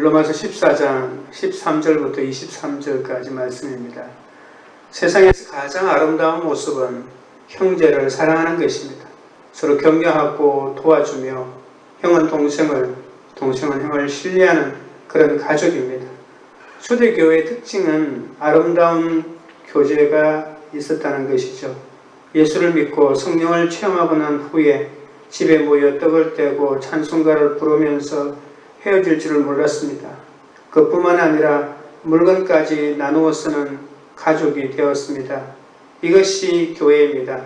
로마서 14장 13절부터 23절까지 말씀입니다. 세상에서 가장 아름다운 모습은 형제를 사랑하는 것입니다. 서로 격려하고 도와주며 형은 동생은 형을 신뢰하는 그런 가족입니다. 초대교회의 특징은 아름다운 교제가 있었다는 것이죠. 예수를 믿고 성령을 체험하고 난 후에 집에 모여 떡을 떼고 찬송가를 부르면서 헤어질 줄을 몰랐습니다. 그뿐만 아니라 물건까지 나누어 쓰는 가족이 되었습니다. 이것이 교회입니다.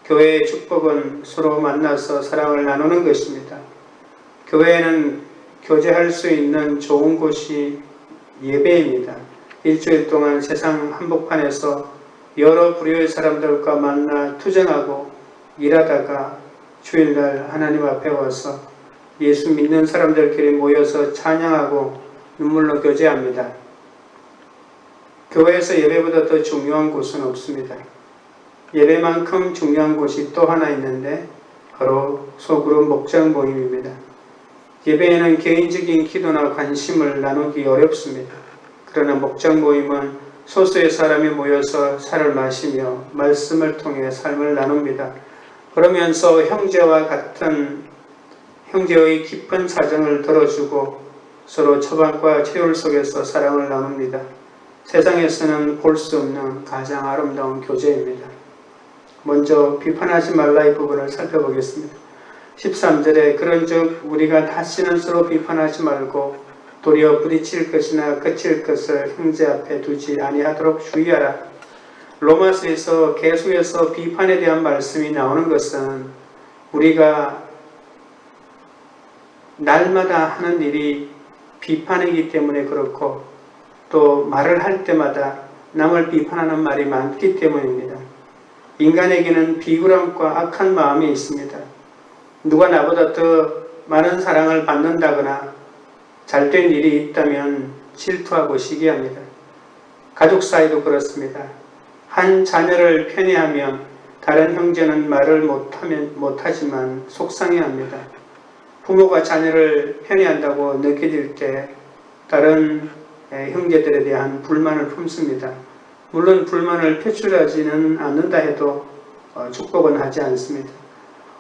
교회의 축복은 서로 만나서 사랑을 나누는 것입니다. 교회에는 교제할 수 있는 좋은 곳이 예배입니다. 일주일 동안 세상 한복판에서 여러 부류의 사람들과 만나 투쟁하고 일하다가 주일날 하나님 앞에 와서 예수 믿는 사람들끼리 모여서 찬양하고 눈물로 교제합니다. 교회에서 예배보다 더 중요한 곳은 없습니다. 예배만큼 중요한 곳이 또 하나 있는데 바로 소그룹 목장 모임입니다. 예배에는 개인적인 기도나 관심을 나누기 어렵습니다. 그러나 목장 모임은 소수의 사람이 모여서 차를 마시며 말씀을 통해 삶을 나눕니다. 그러면서 형제의 깊은 사정을 들어주고 서로 처방과 체율 속에서 사랑을 나눕니다. 세상에서는 볼 수 없는 가장 아름다운 교제입니다. 먼저 비판하지 말라의 부분을 살펴보겠습니다. 13절에 그런즉 우리가 다시는 서로 비판하지 말고 도리어 부딪힐 것이나 그칠 것을 형제 앞에 두지 아니하도록 주의하라. 로마서에서 계속해서 비판에 대한 말씀이 나오는 것은 우리가 날마다 하는 일이 비판이기 때문에 그렇고 또 말을 할 때마다 남을 비판하는 말이 많기 때문입니다. 인간에게는 비굴함과 악한 마음이 있습니다. 누가 나보다 더 많은 사랑을 받는다거나 잘된 일이 있다면 질투하고 시기합니다. 가족 사이도 그렇습니다. 한 자녀를 편애하면 다른 형제는 말을 못하지만 속상해합니다. 부모가 자녀를 편애한다고 느껴질 때 다른 형제들에 대한 불만을 품습니다. 물론 불만을 표출하지는 않는다 해도 축복은 하지 않습니다.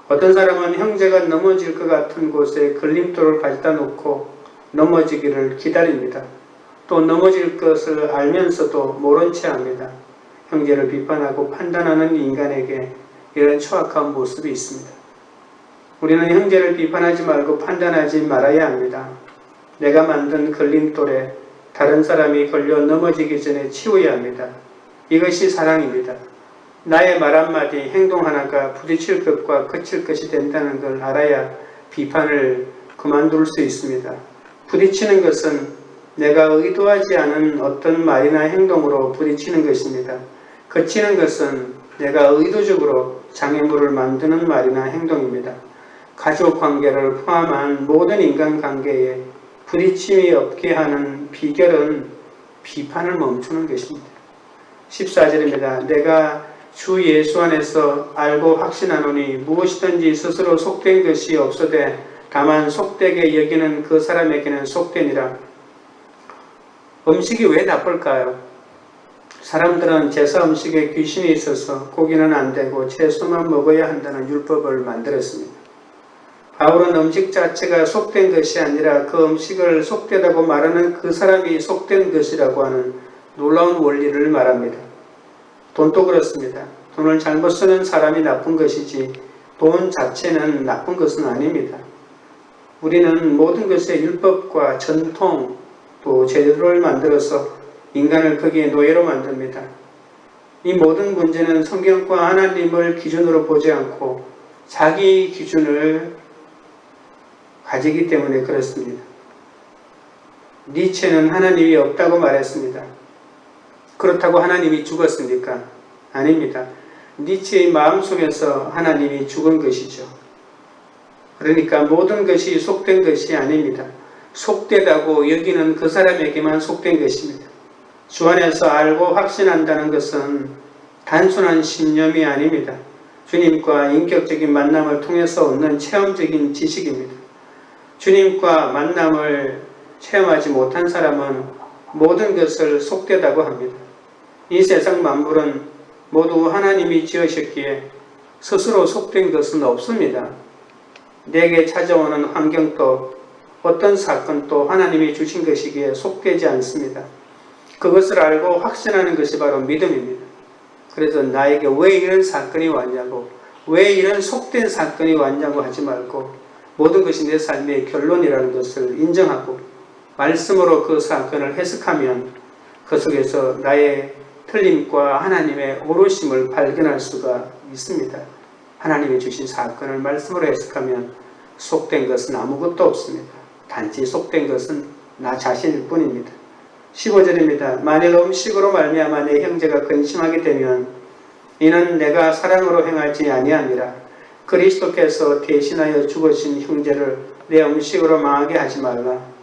어떤 사람은 형제가 넘어질 것 같은 곳에 걸림돌을 가져다 놓고 넘어지기를 기다립니다. 또 넘어질 것을 알면서도 모른 채 합니다. 형제를 비판하고 판단하는 인간에게 이런 추악한 모습이 있습니다. 우리는 형제를 비판하지 말고 판단하지 말아야 합니다. 내가 만든 걸림돌에 다른 사람이 걸려 넘어지기 전에 치워야 합니다. 이것이 사랑입니다. 나의 말 한마디, 행동 하나가 부딪힐 것과 그칠 것이 된다는 걸 알아야 비판을 그만둘 수 있습니다. 부딪히는 것은 내가 의도하지 않은 어떤 말이나 행동으로 부딪히는 것입니다. 그치는 것은 내가 의도적으로 장애물을 만드는 말이나 행동입니다. 가족 관계를 포함한 모든 인간관계에 부딪힘이 없게 하는 비결은 비판을 멈추는 것입니다. 14절입니다. 내가 주 예수 안에서 알고 확신하노니 무엇이든지 스스로 속된 것이 없어되 다만 속되게 여기는 그 사람에게는 속되니라. 음식이 왜 나쁠까요? 사람들은 제사 음식에 귀신이 있어서 고기는 안 되고 채소만 먹어야 한다는 율법을 만들었습니다. 바울은 음식 자체가 속된 것이 아니라 그 음식을 속되다고 말하는 그 사람이 속된 것이라고 하는 놀라운 원리를 말합니다. 돈도 그렇습니다. 돈을 잘못 쓰는 사람이 나쁜 것이지 돈 자체는 나쁜 것은 아닙니다. 우리는 모든 것에 율법과 전통 또 제도를 만들어서 인간을 거기에 노예로 만듭니다. 이 모든 문제는 성경과 하나님을 기준으로 보지 않고 자기 기준을 가지기 때문에 그렇습니다. 니체는 하나님이 없다고 말했습니다. 그렇다고 하나님이 죽었습니까? 아닙니다. 니체의 마음속에서 하나님이 죽은 것이죠. 그러니까 모든 것이 속된 것이 아닙니다. 속되다고 여기는 그 사람에게만 속된 것입니다. 주 안에서 알고 확신한다는 것은 단순한 신념이 아닙니다. 주님과 인격적인 만남을 통해서 얻는 체험적인 지식입니다. 주님과 만남을 체험하지 못한 사람은 모든 것을 속되다고 합니다. 이 세상 만물은 모두 하나님이 지으셨기에 스스로 속된 것은 없습니다. 내게 찾아오는 환경도 어떤 사건도 하나님이 주신 것이기에 속되지 않습니다. 그것을 알고 확신하는 것이 바로 믿음입니다. 그래서 나에게 왜 이런 사건이 왔냐고, 왜 이런 속된 사건이 왔냐고 하지 말고 모든 것이 내 삶의 결론이라는 것을 인정하고 말씀으로 그 사건을 해석하면 그 속에서 나의 틀림과 하나님의 오르심을 발견할 수가 있습니다. 하나님이 주신 사건을 말씀으로 해석하면 속된 것은 아무것도 없습니다. 단지 속된 것은 나 자신일 뿐입니다. 15절입니다. 만일 음식으로 말미암아 내 형제가 근심하게 되면 이는 내가 사랑으로 행하지 아니함이라. 그리스도께서 대신하여 죽으신 형제를 내 음식으로 망하게 하지 말라.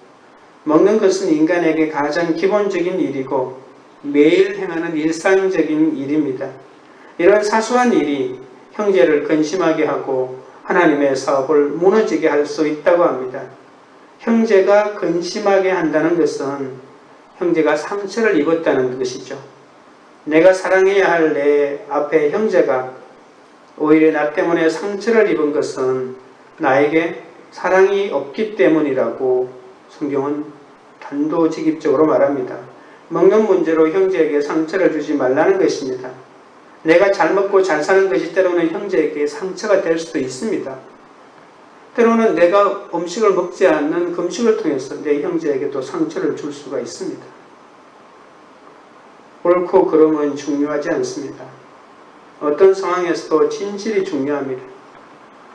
먹는 것은 인간에게 가장 기본적인 일이고 매일 행하는 일상적인 일입니다. 이런 사소한 일이 형제를 근심하게 하고 하나님의 사업을 무너지게 할 수 있다고 합니다. 형제가 근심하게 한다는 것은 형제가 상처를 입었다는 것이죠. 내가 사랑해야 할 내 앞에 형제가 오히려 나 때문에 상처를 입은 것은 나에게 사랑이 없기 때문이라고 성경은 단도직입적으로 말합니다. 먹는 문제로 형제에게 상처를 주지 말라는 것입니다. 내가 잘 먹고 잘 사는 것이 때로는 형제에게 상처가 될 수도 있습니다. 때로는 내가 음식을 먹지 않는 금식을 통해서 내 형제에게도 상처를 줄 수가 있습니다. 옳고 그름은 중요하지 않습니다. 어떤 상황에서도 진실이 중요합니다.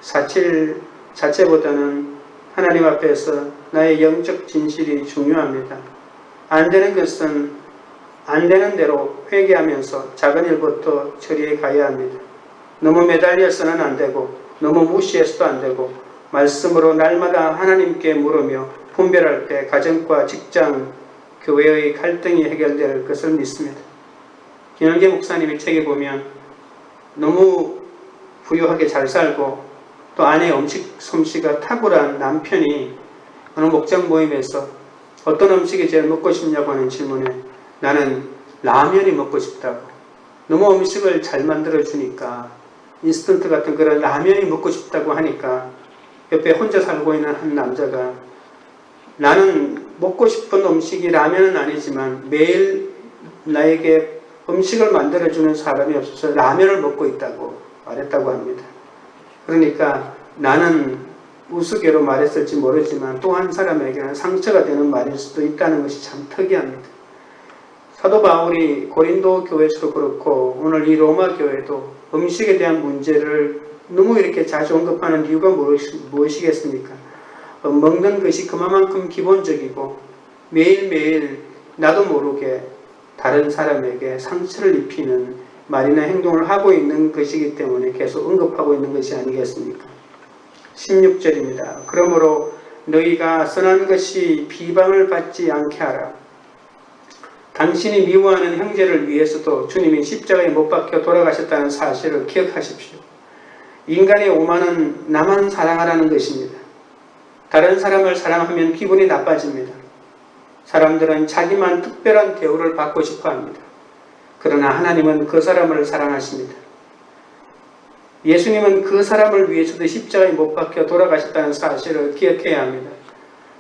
사실 자체보다는 하나님 앞에서 나의 영적 진실이 중요합니다. 안 되는 것은 안 되는 대로 회개하면서 작은 일부터 처리해 가야 합니다. 너무 매달려서는 안 되고 너무 무시해서도 안 되고 말씀으로 날마다 하나님께 물으며 분별할 때 가정과 직장, 교회의 갈등이 해결될 것을 믿습니다. 김영재 목사님의 책에 보면 너무 부유하게 잘 살고 또 아내의 음식 솜씨가 탁월한 남편이 어느 목장 모임에서 어떤 음식이 제일 먹고 싶냐고 하는 질문에 나는 라면이 먹고 싶다고. 너무 음식을 잘 만들어주니까 인스턴트 같은 그런 라면이 먹고 싶다고 하니까 옆에 혼자 살고 있는 한 남자가 나는 먹고 싶은 음식이 라면은 아니지만 매일 나에게 음식을 만들어주는 사람이 없어서 라면을 먹고 있다고 말했다고 합니다. 그러니까 나는 우스개로 말했을지 모르지만 또 한 사람에게는 상처가 되는 말일 수도 있다는 것이 참 특이합니다. 사도 바울이 고린도 교회에서도 그렇고 오늘 이 로마 교회도 음식에 대한 문제를 너무 이렇게 자주 언급하는 이유가 무엇이겠습니까? 먹는 것이 그만큼 기본적이고 매일매일 나도 모르게 다른 사람에게 상처를 입히는 말이나 행동을 하고 있는 것이기 때문에 계속 언급하고 있는 것이 아니겠습니까? 16절입니다. 그러므로 너희가 선한 것이 비방을 받지 않게 하라. 당신이 미워하는 형제를 위해서도 주님이 십자가에 못 박혀 돌아가셨다는 사실을 기억하십시오. 인간의 오만은 나만 사랑하라는 것입니다. 다른 사람을 사랑하면 기분이 나빠집니다. 사람들은 자기만 특별한 대우를 받고 싶어 합니다. 그러나 하나님은 그 사람을 사랑하십니다. 예수님은 그 사람을 위해서도 십자가에 못 박혀 돌아가셨다는 사실을 기억해야 합니다.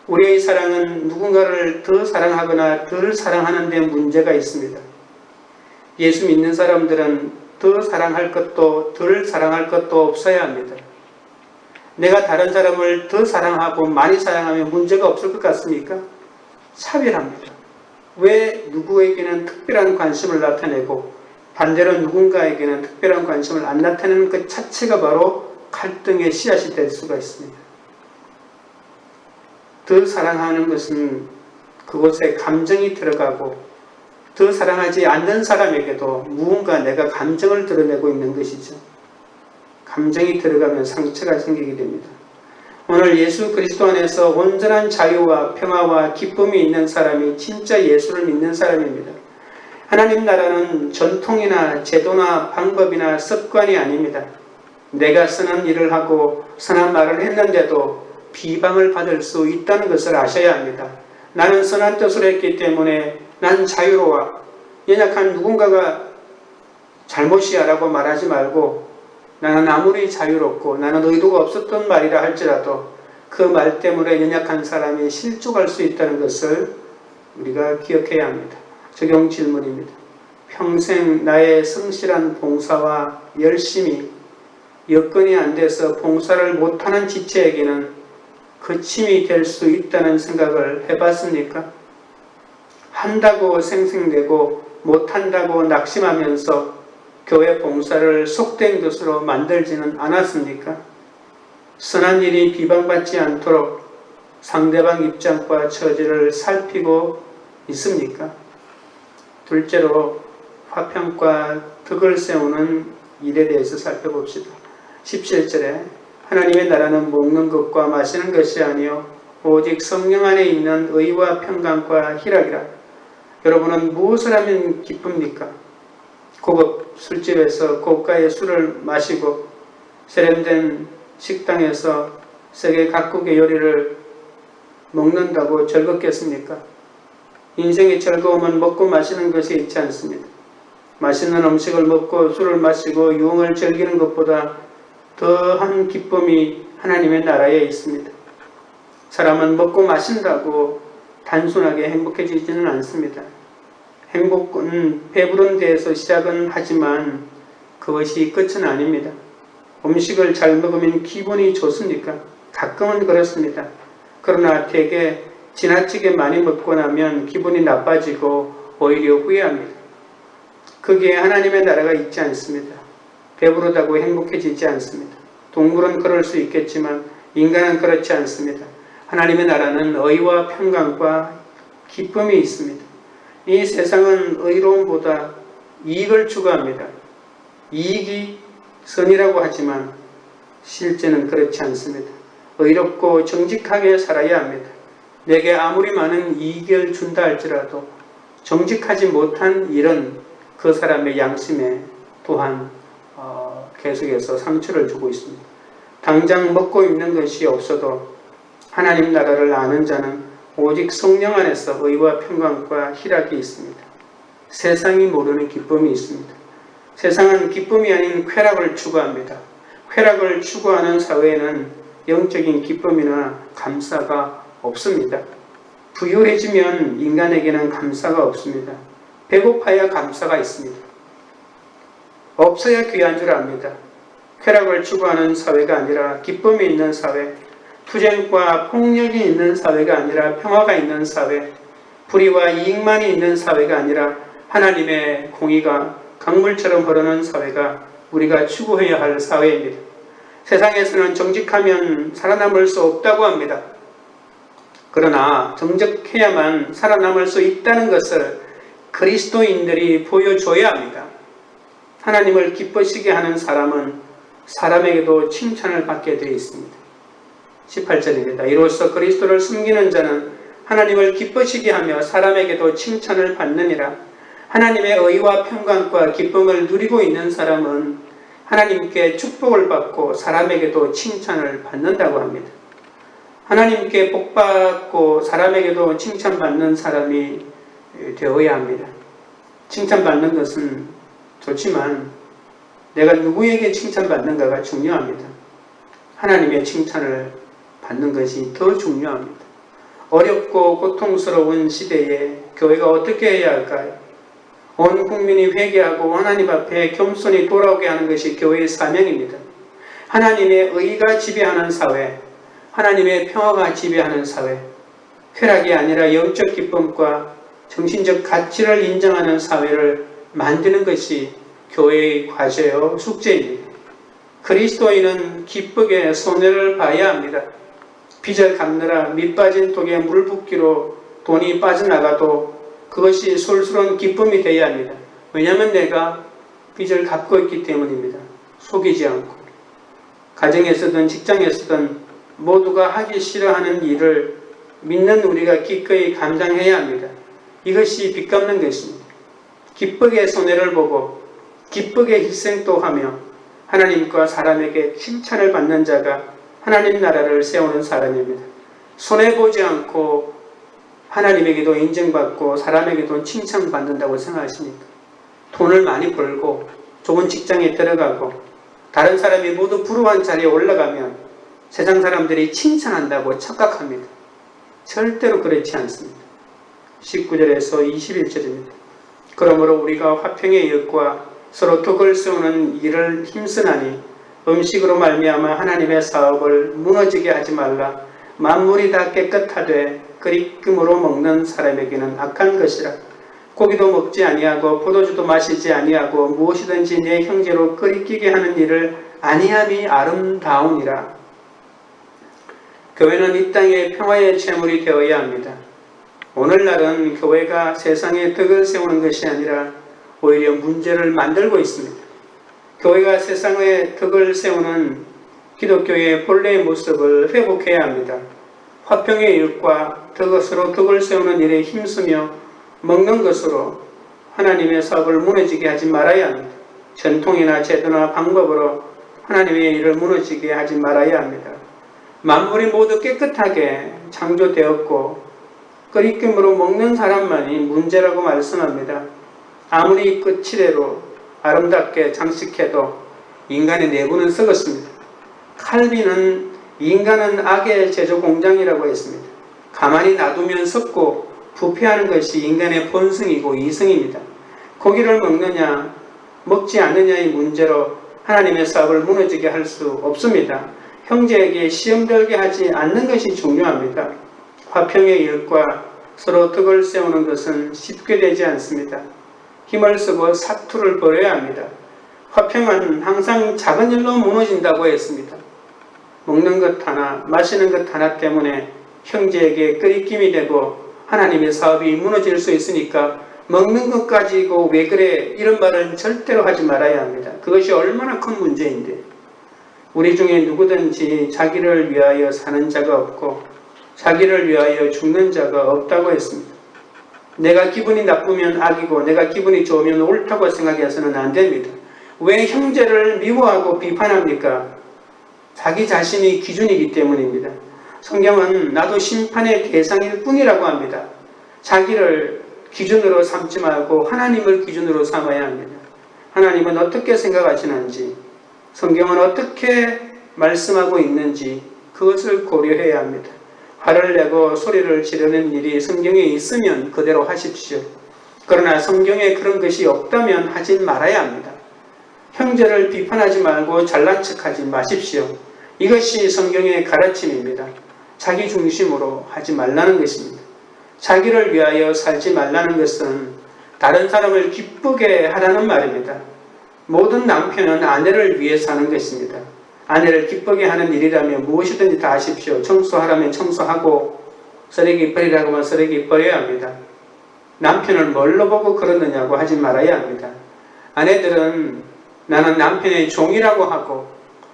우리의 사랑은 누군가를 더 사랑하거나 덜 사랑하는 데 문제가 있습니다. 예수 믿는 사람들은 더 사랑할 것도 덜 사랑할 것도 없어야 합니다. 내가 다른 사람을 더 사랑하고 많이 사랑하면 문제가 없을 것 같습니까? 차별합니다. 왜 누구에게는 특별한 관심을 나타내고 반대로 누군가에게는 특별한 관심을 안 나타내는 것 자체가 바로 갈등의 씨앗이 될 수가 있습니다. 더 사랑하는 것은 그곳에 감정이 들어가고 더 사랑하지 않는 사람에게도 무언가 내가 감정을 드러내고 있는 것이죠. 감정이 들어가면 상처가 생기게 됩니다. 오늘 예수 그리스도 안에서 온전한 자유와 평화와 기쁨이 있는 사람이 진짜 예수를 믿는 사람입니다. 하나님 나라는 전통이나 제도나 방법이나 습관이 아닙니다. 내가 선한 일을 하고 선한 말을 했는데도 비방을 받을 수 있다는 것을 아셔야 합니다. 나는 선한 뜻으로 했기 때문에 난 자유로워. 연약한 누군가가 잘못이야 라고 말하지 말고 나는 아무리 자유롭고 나는 의도가 없었던 말이라 할지라도 그 말 때문에 연약한 사람이 실족할 수 있다는 것을 우리가 기억해야 합니다. 적용 질문입니다. 평생 나의 성실한 봉사와 열심히 여건이 안 돼서 봉사를 못하는 지체에게는 거침이 될 수 있다는 생각을 해봤습니까? 한다고 생색내고 못한다고 낙심하면서 교회 봉사를 속된 것으로 만들지는 않았습니까? 선한 일이 비방받지 않도록 상대방 입장과 처지를 살피고 있습니까? 둘째로 화평과 덕을 세우는 일에 대해서 살펴봅시다. 17절에 하나님의 나라는 먹는 것과 마시는 것이 아니요 오직 성령 안에 있는 의와 평강과 희락이라. 여러분은 무엇을 하면 기쁩니까? 고급 술집에서 고가의 술을 마시고 세련된 식당에서 세계 각국의 요리를 먹는다고 즐겁겠습니까? 인생의 즐거움은 먹고 마시는 것이 있지 않습니다. 맛있는 음식을 먹고 술을 마시고 유흥을 즐기는 것보다 더한 기쁨이 하나님의 나라에 있습니다. 사람은 먹고 마신다고 단순하게 행복해지지는 않습니다. 행복은 배부른 데에서 시작은 하지만 그것이 끝은 아닙니다. 음식을 잘 먹으면 기분이 좋습니까? 가끔은 그렇습니다. 그러나 대개 지나치게 많이 먹고 나면 기분이 나빠지고 오히려 후회합니다. 거기에 하나님의 나라가 있지 않습니다. 배부르다고 행복해지지 않습니다. 동물은 그럴 수 있겠지만 인간은 그렇지 않습니다. 하나님의 나라는 의와 평강과 기쁨이 있습니다. 이 세상은 의로움보다 이익을 추구합니다. 이익이 선이라고 하지만 실제는 그렇지 않습니다. 의롭고 정직하게 살아야 합니다. 내게 아무리 많은 이익을 준다 할지라도 정직하지 못한 일은 그 사람의 양심에 또한 계속해서 상처를 주고 있습니다. 당장 먹고 입는 것이 없어도 하나님 나라를 아는 자는 오직 성령 안에서 의와 평강과 희락이 있습니다. 세상이 모르는 기쁨이 있습니다. 세상은 기쁨이 아닌 쾌락을 추구합니다. 쾌락을 추구하는 사회에는 영적인 기쁨이나 감사가 없습니다. 부유해지면 인간에게는 감사가 없습니다. 배고파야 감사가 있습니다. 없어야 귀한 줄 압니다. 쾌락을 추구하는 사회가 아니라 기쁨이 있는 사회, 투쟁과 폭력이 있는 사회가 아니라 평화가 있는 사회, 불의와 이익만이 있는 사회가 아니라 하나님의 공의가 강물처럼 흐르는 사회가 우리가 추구해야 할 사회입니다. 세상에서는 정직하면 살아남을 수 없다고 합니다. 그러나 정직해야만 살아남을 수 있다는 것을 그리스도인들이 보여줘야 합니다. 하나님을 기쁘시게 하는 사람은 사람에게도 칭찬을 받게 되어 있습니다. 18절입니다. 이로써 그리스도를 숨기는 자는 하나님을 기쁘시게 하며 사람에게도 칭찬을 받느니라. 하나님의 의와 평강과 기쁨을 누리고 있는 사람은 하나님께 축복을 받고 사람에게도 칭찬을 받는다고 합니다. 하나님께 복받고 사람에게도 칭찬받는 사람이 되어야 합니다. 칭찬받는 것은 좋지만 내가 누구에게 칭찬받는가가 중요합니다. 하나님의 칭찬을 받는 것이 더 중요합니다. 어렵고 고통스러운 시대에 교회가 어떻게 해야 할까요? 온 국민이 회개하고 하나님 앞에 겸손히 돌아오게 하는 것이 교회의 사명입니다. 하나님의 의가 지배하는 사회, 하나님의 평화가 지배하는 사회, 쾌락이 아니라 영적 기쁨과 정신적 가치를 인정하는 사회를 만드는 것이 교회의 과제요 숙제입니다. 그리스도인은 기쁘게 손해를 봐야 합니다. 빚을 갚느라 밑빠진 독에 물 붓기로 돈이 빠져나가도 그것이 솔솔한 기쁨이 되어야 합니다. 왜냐하면 내가 빚을 갚고 있기 때문입니다. 속이지 않고. 가정에서든 직장에서든 모두가 하기 싫어하는 일을 믿는 우리가 기꺼이 감당해야 합니다. 이것이 빚 갚는 것입니다. 기쁘게 손해를 보고 기쁘게 희생도 하며 하나님과 사람에게 칭찬을 받는 자가 하나님 나라를 세우는 사람입니다. 손해보지 않고 하나님에게도 인정받고 사람에게도 칭찬받는다고 생각하십니까? 돈을 많이 벌고 좋은 직장에 들어가고 다른 사람이 모두 부러워한 자리에 올라가면 세상 사람들이 칭찬한다고 착각합니다. 절대로 그렇지 않습니다. 19절에서 21절입니다. 그러므로 우리가 화평의 엿과 서로 덕을 세우는 일을 힘쓰나니 음식으로 말미암아 하나님의 사업을 무너지게 하지 말라. 만물이 다 깨끗하되 끓이김으로 먹는 사람에게는 악한 것이라. 고기도 먹지 아니하고 포도주도 마시지 아니하고 무엇이든지 내 형제로 끓이기게 하는 일을 아니함이 아름다우니라. 교회는 이 땅의 평화의 제물이 되어야 합니다. 오늘날은 교회가 세상에 덕을 세우는 것이 아니라 오히려 문제를 만들고 있습니다. 교회가 세상에 덕을 세우는 기독교의 본래의 모습을 회복해야 합니다. 화평의 일과 서로 덕을 세우는 일에 힘쓰며 먹는 것으로 하나님의 사업을 무너지게 하지 말아야 합니다. 전통이나 제도나 방법으로 하나님의 일을 무너지게 하지 말아야 합니다. 만물이 모두 깨끗하게 창조되었고 끓이김으로 먹는 사람만이 문제라고 말씀합니다. 아무리 끝이대로 아름답게 장식해도 인간의 내부는 썩었습니다. 칼빈은 인간은 악의 제조 공장이라고 했습니다. 가만히 놔두면 썩고 부패하는 것이 인간의 본성이고 이성입니다. 고기를 먹느냐 먹지 않느냐의 문제로 하나님의 사업을 무너지게 할 수 없습니다. 형제에게 시험 들게 하지 않는 것이 중요합니다. 화평의 일과 서로 덕을 세우는 것은 쉽게 되지 않습니다. 힘을 쓰고 사투를 벌여야 합니다. 화평은 항상 작은 일로 무너진다고 했습니다. 먹는 것 하나, 마시는 것 하나 때문에 형제에게 끓이김이 되고 하나님의 사업이 무너질 수 있으니까 먹는 것 가지고 왜 그래 이런 말은 절대로 하지 말아야 합니다. 그것이 얼마나 큰 문제인데 우리 중에 누구든지 자기를 위하여 사는 자가 없고 자기를 위하여 죽는 자가 없다고 했습니다. 내가 기분이 나쁘면 악이고 내가 기분이 좋으면 옳다고 생각해서는 안 됩니다. 왜 형제를 미워하고 비판합니까? 자기 자신이 기준이기 때문입니다. 성경은 나도 심판의 대상일 뿐이라고 합니다. 자기를 기준으로 삼지 말고 하나님을 기준으로 삼아야 합니다. 하나님은 어떻게 생각하시는지 성경은 어떻게 말씀하고 있는지 그것을 고려해야 합니다. 화를 내고 소리를 지르는 일이 성경에 있으면 그대로 하십시오. 그러나 성경에 그런 것이 없다면 하지 말아야 합니다. 형제를 비판하지 말고 잘난 척하지 마십시오. 이것이 성경의 가르침입니다. 자기 중심으로 하지 말라는 것입니다. 자기를 위하여 살지 말라는 것은 다른 사람을 기쁘게 하라는 말입니다. 모든 남편은 아내를 위해 사는 것입니다. 아내를 기쁘게 하는 일이라면 무엇이든지 다 하십시오. 청소하라면 청소하고 쓰레기 버리라고 하면 쓰레기 버려야 합니다. 남편을 뭘로 보고 그러느냐고 하지 말아야 합니다. 아내들은 나는 남편의 종이라고 하고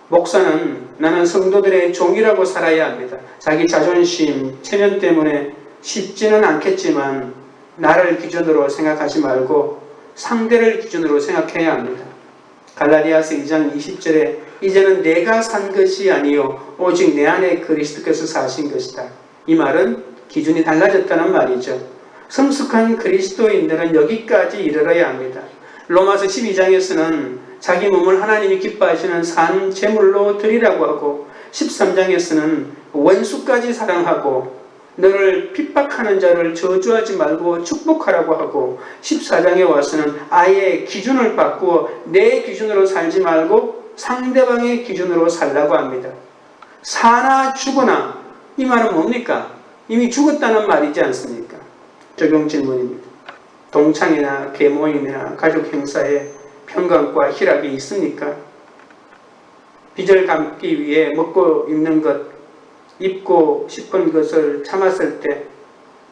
목사는 나는 성도들의 종이라고 살아야 합니다. 자기 자존심, 체면 때문에 쉽지는 않겠지만 나를 기준으로 생각하지 말고 상대를 기준으로 생각해야 합니다. 갈라디아서 2장 20절에 이제는 내가 산 것이 아니요 오직 내 안에 그리스도께서 사신 것이다. 이 말은 기준이 달라졌다는 말이죠. 성숙한 그리스도인들은 여기까지 이르러야 합니다. 로마서 12장에서는 자기 몸을 하나님이 기뻐하시는 산 제물로 드리라고 하고 13장에서는 원수까지 사랑하고 너를 핍박하는 자를 저주하지 말고 축복하라고 하고 14장에 와서는 아예 기준을 바꾸어 내 기준으로 살지 말고 상대방의 기준으로 살라고 합니다. 사나 죽으나 이 말은 뭡니까? 이미 죽었다는 말이지 않습니까? 적용 질문입니다. 동창이나 계모임이나 가족 행사에 평강과 희락이 있습니까? 빚을 갚기 위해 먹고 입는 것, 입고 싶은 것을 참았을 때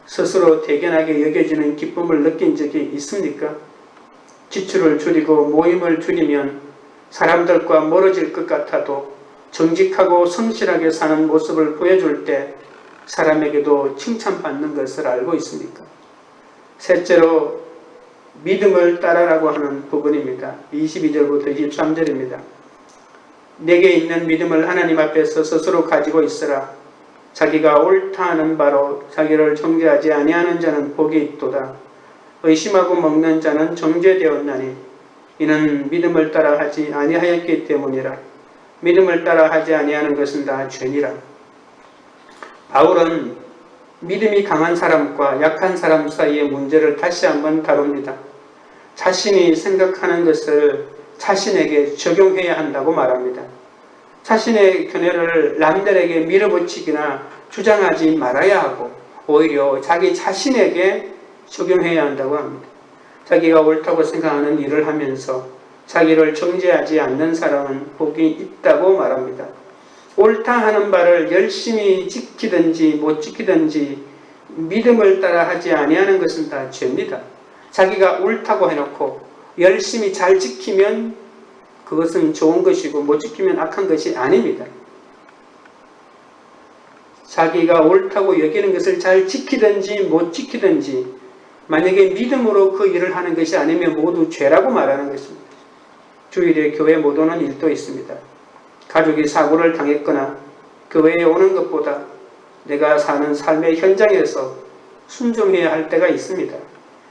스스로 대견하게 여겨지는 기쁨을 느낀 적이 있습니까? 지출을 줄이고 모임을 줄이면 사람들과 멀어질 것 같아도 정직하고 성실하게 사는 모습을 보여줄 때 사람에게도 칭찬받는 것을 알고 있습니까? 셋째로 믿음을 따라라고 하는 부분입니다. 22절부터 23절입니다. 내게 있는 믿음을 하나님 앞에서 스스로 가지고 있으라. 자기가 옳다 하는 바로 자기를 정죄하지 아니하는 자는 복이 있도다. 의심하고 먹는 자는 정죄되었나니 이는 믿음을 따라 하지 아니하였기 때문이라. 믿음을 따라 하지 아니하는 것은 다 죄니라. 바울은 믿음이 강한 사람과 약한 사람 사이의 문제를 다시 한번 다룹니다. 자신이 생각하는 것을 자신에게 적용해야 한다고 말합니다. 자신의 견해를 남들에게 밀어붙이거나 주장하지 말아야 하고 오히려 자기 자신에게 적용해야 한다고 합니다. 자기가 옳다고 생각하는 일을 하면서 자기를 정죄하지 않는 사람은 복이 있다고 말합니다. 옳다 하는 바를 열심히 지키든지 못 지키든지 믿음을 따라 하지 아니하는 것은 다 죄입니다. 자기가 옳다고 해놓고 열심히 잘 지키면 그것은 좋은 것이고 못 지키면 악한 것이 아닙니다. 자기가 옳다고 여기는 것을 잘 지키든지 못 지키든지 만약에 믿음으로 그 일을 하는 것이 아니면 모두 죄라고 말하는 것입니다. 주일에 교회 못 오는 일도 있습니다. 가족이 사고를 당했거나 교회에 오는 것보다 내가 사는 삶의 현장에서 순종해야 할 때가 있습니다.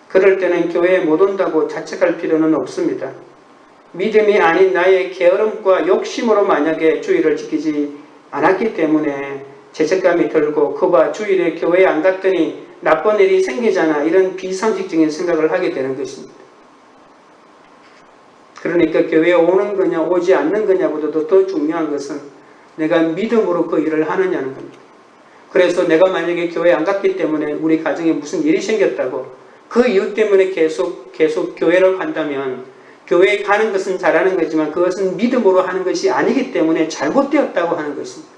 그럴 때는 교회에 못 온다고 자책할 필요는 없습니다. 믿음이 아닌 나의 게으름과 욕심으로 만약에 주일을 지키지 않았기 때문에 죄책감이 들고 그봐 주일에 교회에 안 갔더니 나쁜 일이 생기잖아, 이런 비상식적인 생각을 하게 되는 것입니다. 그러니까 교회에 오는 거냐 오지 않는 거냐보다도 더 중요한 것은 내가 믿음으로 그 일을 하느냐는 겁니다. 그래서 내가 만약에 교회에 안 갔기 때문에 우리 가정에 무슨 일이 생겼다고 그 이유 때문에 계속 교회를 간다면 교회에 가는 것은 잘하는 거지만 그것은 믿음으로 하는 것이 아니기 때문에 잘못되었다고 하는 것입니다.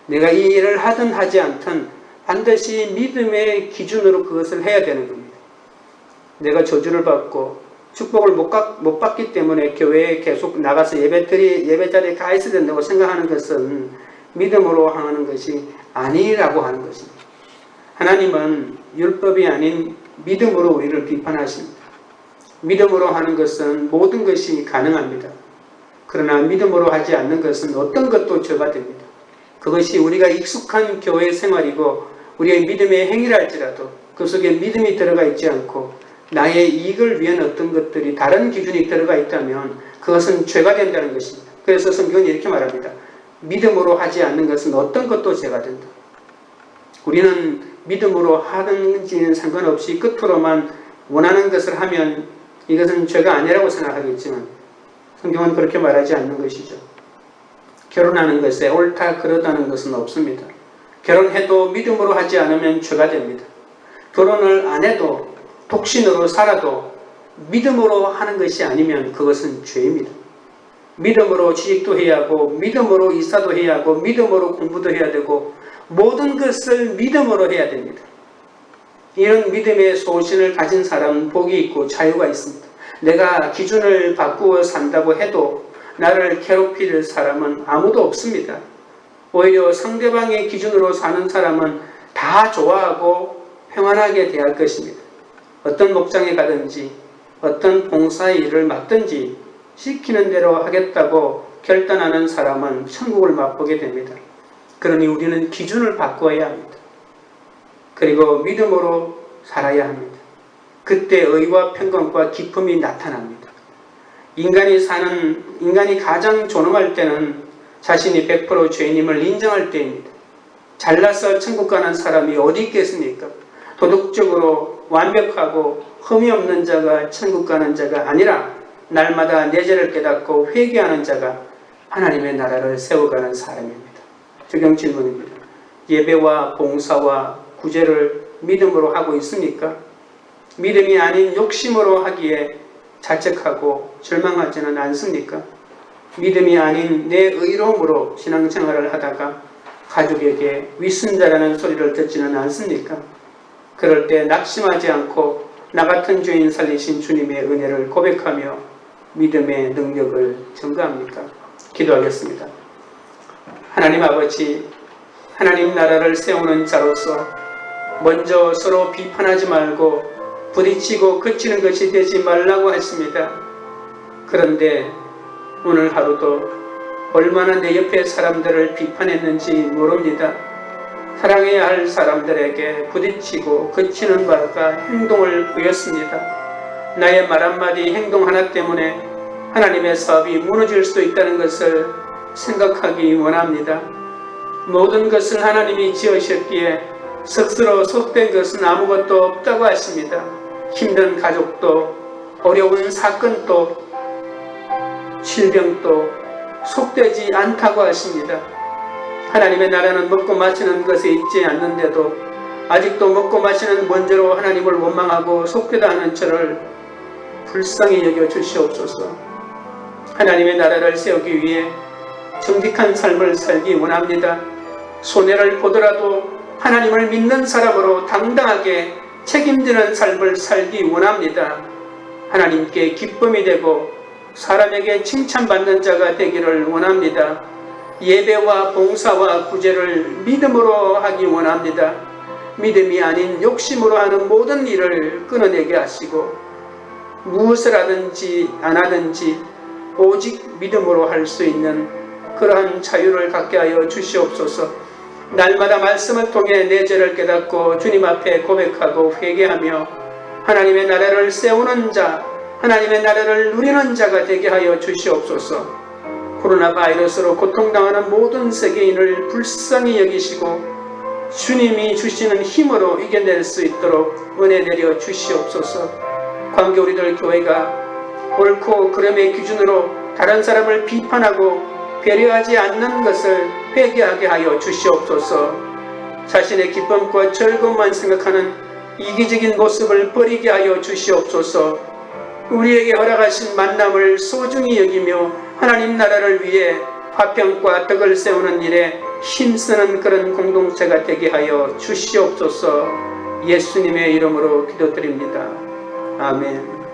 내가 이 일을 하든 하지 않든 반드시 믿음의 기준으로 그것을 해야 되는 겁니다. 내가 저주를 받고 축복을 못 받기 때문에 교회에 계속 나가서 예배 자리에 가 있어야 된다고 생각하는 것은 믿음으로 하는 것이 아니라고 하는 것입니다. 하나님은 율법이 아닌 믿음으로 우리를 비판하십니다. 믿음으로 하는 것은 모든 것이 가능합니다. 그러나 믿음으로 하지 않는 것은 어떤 것도 죄가 됩니다. 그것이 우리가 익숙한 교회 생활이고 우리의 믿음의 행위랄지라도 그 속에 믿음이 들어가 있지 않고 나의 이익을 위한 어떤 것들이 다른 기준이 들어가 있다면 그것은 죄가 된다는 것입니다. 그래서 성경은 이렇게 말합니다. 믿음으로 하지 않는 것은 어떤 것도 죄가 된다. 우리는 믿음으로 하는지는 상관없이 끝으로만 원하는 것을 하면 이것은 죄가 아니라고 생각하겠지만 성경은 그렇게 말하지 않는 것이죠. 결혼하는 것에 옳다 그르다는 것은 없습니다. 결혼해도 믿음으로 하지 않으면 죄가 됩니다. 결혼을 안 해도 독신으로 살아도 믿음으로 하는 것이 아니면 그것은 죄입니다. 믿음으로 취직도 해야 하고 믿음으로 이사도 해야 하고 믿음으로 공부도 해야 되고 모든 것을 믿음으로 해야 됩니다. 이런 믿음의 소신을 가진 사람은 복이 있고 자유가 있습니다. 내가 기준을 바꾸어 산다고 해도 나를 괴롭힐 사람은 아무도 없습니다. 오히려 상대방의 기준으로 사는 사람은 다 좋아하고 평안하게 대할 것입니다. 어떤 목장에 가든지 어떤 봉사의 일을 맡든지 시키는 대로 하겠다고 결단하는 사람은 천국을 맛보게 됩니다. 그러니 우리는 기준을 바꿔야 합니다. 그리고 믿음으로 살아야 합니다. 그때 의와 평강과 기쁨이 나타납니다. 인간이 가장 존엄할 때는 자신이 100% 죄인임을 인정할 때입니다. 잘나서 천국 가는 사람이 어디 있겠습니까? 도덕적으로 완벽하고 흠이 없는 자가 천국 가는 자가 아니라 날마다 내 죄를 깨닫고 회개하는 자가 하나님의 나라를 세워가는 사람입니다. 적용 질문입니다. 예배와 봉사와 구제를 믿음으로 하고 있습니까? 믿음이 아닌 욕심으로 하기에 자책하고 절망하지는 않습니까? 믿음이 아닌 내 의로움으로 신앙생활을 하다가 가족에게 위선자라는 소리를 듣지는 않습니까? 그럴 때 낙심하지 않고 나 같은 죄인 살리신 주님의 은혜를 고백하며 믿음의 능력을 증거합니까? 기도하겠습니다. 하나님 아버지, 하나님 나라를 세우는 자로서 먼저 서로 비판하지 말고 부딪히고 그치는 것이 되지 말라고 했습니다. 그런데 오늘 하루도 얼마나 내 옆에 사람들을 비판했는지 모릅니다. 사랑해야 할 사람들에게 부딪히고 그치는 바가 행동을 보였습니다. 나의 말 한마디 행동 하나 때문에 하나님의 사업이 무너질 수도 있다는 것을 생각하기 원합니다. 모든 것을 하나님이 지으셨기에 스스로 속된 것은 아무것도 없다고 하십니다. 힘든 가족도 어려운 사건도 질병도 속되지 않다고 하십니다. 하나님의 나라는 먹고 마시는 것에 있지 않는데도 아직도 먹고 마시는 문제로 하나님을 원망하고 속되다 하는 저를 불쌍히 여겨 주시옵소서. 하나님의 나라를 세우기 위해 정직한 삶을 살기 원합니다. 손해를 보더라도 하나님을 믿는 사람으로 당당하게 책임지는 삶을 살기 원합니다. 하나님께 기쁨이 되고 사람에게 칭찬받는 자가 되기를 원합니다. 예배와 봉사와 구제를 믿음으로 하기 원합니다. 믿음이 아닌 욕심으로 하는 모든 일을 끊어내게 하시고 무엇을 하든지 안 하든지 오직 믿음으로 할 수 있는 그러한 자유를 갖게 하여 주시옵소서. 날마다 말씀을 통해 내 죄를 깨닫고 주님 앞에 고백하고 회개하며 하나님의 나라를 세우는 자, 하나님의 나라를 누리는 자가 되게 하여 주시옵소서. 코로나 바이러스로 고통당하는 모든 세계인을 불쌍히 여기시고 주님이 주시는 힘으로 이겨낼 수 있도록 은혜 내려 주시옵소서. 관계 우리들 교회가 옳고 그름의 기준으로 다른 사람을 비판하고 배려하지 않는 것을 회개하게 하여 주시옵소서. 자신의 기쁨과 즐거움만 생각하는 이기적인 모습을 버리게 하여 주시옵소서. 우리에게 허락하신 만남을 소중히 여기며 하나님 나라를 위해 화평과 덕을 세우는 일에 힘쓰는 그런 공동체가 되게 하여 주시옵소서. 예수님의 이름으로 기도드립니다. 아멘.